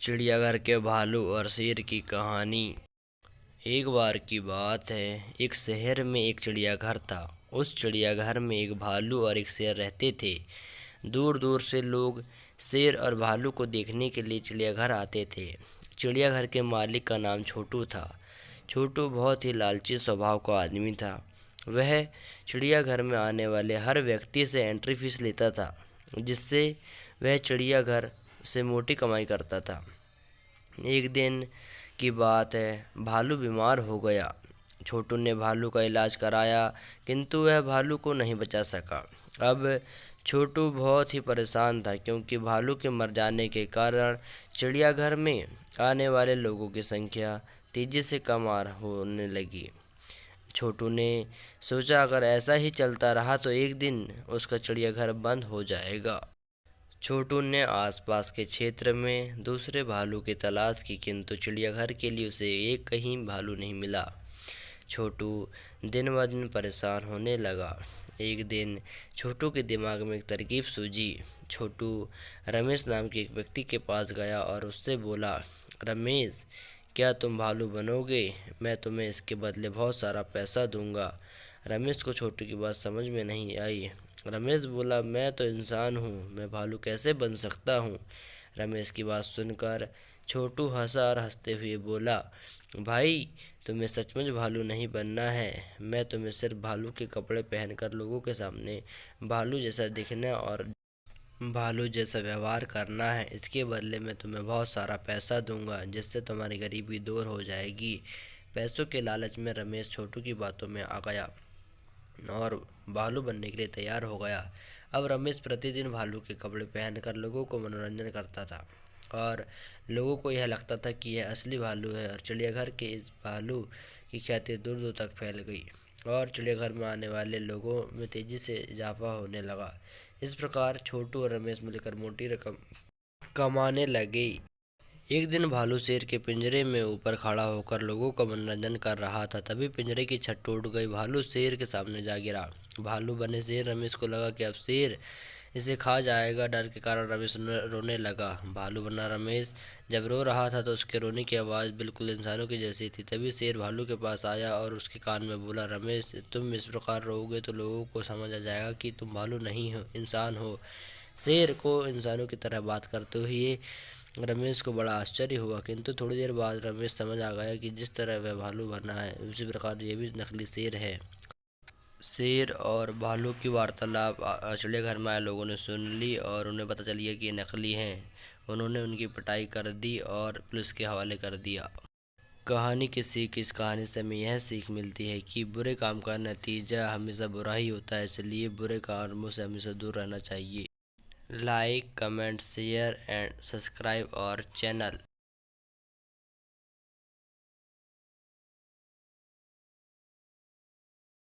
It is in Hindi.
चिड़ियाघर के भालू और शेर की कहानी। एक बार की बात है, एक शहर में एक चिड़ियाघर था। उस चिड़ियाघर में एक भालू और एक शेर रहते थे। दूर दूर से लोग शेर और भालू को देखने के लिए चिड़ियाघर आते थे। चिड़ियाघर के मालिक का नाम छोटू था। छोटू बहुत ही लालची स्वभाव का आदमी था। वह चिड़ियाघर में आने वाले हर व्यक्ति से एंट्री फीस लेता था, जिससे वह चिड़ियाघर से मोटी कमाई करता था। एक दिन की बात है, भालू बीमार हो गया। छोटू ने भालू का इलाज कराया, किंतु वह भालू को नहीं बचा सका। अब छोटू बहुत ही परेशान था, क्योंकि भालू के मर जाने के कारण चिड़ियाघर में आने वाले लोगों की संख्या तेजी से कम होने लगी। छोटू ने सोचा, अगर ऐसा ही चलता रहा तो एक दिन उसका चिड़ियाघर बंद हो जाएगा। छोटू ने आसपास के क्षेत्र में दूसरे भालू की तलाश की, किंतु चिड़ियाघर के लिए उसे एक कहीं भालू नहीं मिला। छोटू दिन ब दिन परेशान होने लगा। एक दिन छोटू के दिमाग में एक तरकीब सूझी। छोटू रमेश नाम के एक व्यक्ति के पास गया और उससे बोला, रमेश, क्या तुम भालू बनोगे? मैं तुम्हें इसके बदले बहुत सारा पैसा दूंगा। रमेश को छोटू की बात समझ में नहीं आई। रमेश बोला, मैं तो इंसान हूँ, मैं भालू कैसे बन सकता हूँ? रमेश की बात सुनकर छोटू हंसा और हंसते हुए बोला, भाई, तुम्हें सचमुच भालू नहीं बनना है। मैं तुम्हें सिर्फ भालू के कपड़े पहनकर लोगों के सामने भालू जैसा दिखना और भालू जैसा व्यवहार करना है। इसके बदले मैं तुम्हें बहुत सारा पैसा दूंगा, जिससे तुम्हारी गरीबी दूर हो जाएगी। पैसों के लालच में रमेश छोटू की बातों में आ गया और भालू बनने के लिए तैयार हो गया। अब रमेश प्रतिदिन भालू के कपड़े पहनकर लोगों को मनोरंजन करता था और लोगों को यह लगता था कि यह असली भालू है। और चिड़ियाघर के इस भालू की ख्याति दूर दूर तक फैल गई और चिड़ियाघर में आने वाले लोगों में तेजी से इजाफा होने लगा। इस प्रकार छोटू और रमेश मिलकर मोटी रकम कमाने लगे। एक दिन भालू शेर के पिंजरे में ऊपर खड़ा होकर लोगों का मनोरंजन कर रहा था। तभी पिंजरे की छत टूट गई। भालू शेर के सामने जा गिरा। भालू बने शेर रमेश को लगा कि अब शेर इसे खा जाएगा। डर के कारण रमेश रोने लगा। भालू बना रमेश जब रो रहा था तो उसके रोने की आवाज़ बिल्कुल इंसानों की जैसी थी। तभी शेर भालू के पास आया और उसके कान में बोला, रमेश, तुम इस प्रकार रोओगे तो लोगों को समझ आ जाएगा कि तुम भालू नहीं हो, इंसान हो। शेर को इंसानों की तरह बात करते हुए रमेश को बड़ा आश्चर्य हुआ, किंतु थोड़ी देर बाद रमेश समझ आ गया कि जिस तरह वह भालू बना है, उसी प्रकार ये भी नकली शेर है। शेर और भालू की वार्तालाप चिड़ियाघर में आए लोगों ने सुन ली और उन्हें पता चल गया कि ये नकली हैं। उन्होंने उनकी पिटाई कर दी और पुलिस के हवाले कर दिया। कहानी की सीख, इस कहानी से हमें यह सीख मिलती है कि बुरे काम का नतीजा हमेशा बुरा ही होता है, इसलिए बुरे कामों से हमेशा दूर रहना चाहिए। Like, comment, share and subscribe और चैनल।